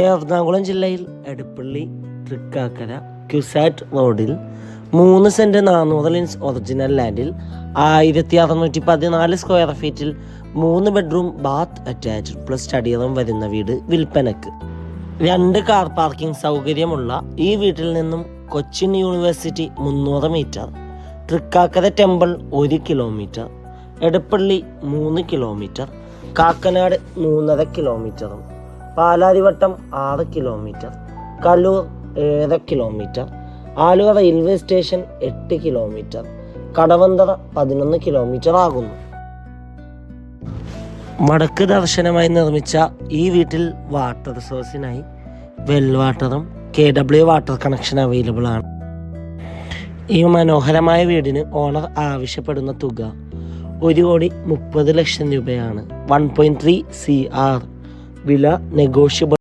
എറണാകുളം ജില്ലയിൽ എടപ്പള്ളി തൃക്കാക്കര ക്യുസാറ്റ് റോഡിൽ 3 cent 400 inch original ലാൻഡിൽ 1614 സ്ക്വയർ ഫീറ്റിൽ 3 bedroom bath attached plus study room വരുന്ന വീട് വിൽപ്പനക്ക്. 2 കാർ പാർക്കിംഗ് സൗകര്യമുള്ള ഈ വീട്ടിൽ നിന്നും Cochin university 300 metre, Thrikkakara temple 1 kilometre, Edappally 3 kilometre, Kakkanad 3.5 കിലോമീറ്ററും, Palarivattom 6 kilometre, Kaloor 7 kilometre, Aluva railway station 8 kilometre, Kadavanthra 11 kilometre ആകുന്നു. വടക്ക് ദർശനമായി നിർമ്മിച്ച ഈ വീട്ടിൽ വാട്ടർ റിസോഴ്സിനായി വെൽ വാട്ടറും KW വാട്ടർ കണക്ഷൻ അവൈലബിൾ ആണ്. ഈ മനോഹരമായ വീടിന് ഓണർ ആവശ്യപ്പെടുന്ന തുക 1,30,00,000 രൂപയാണ്. 1.3 CR വില നെഗോഷ്യബിൾ.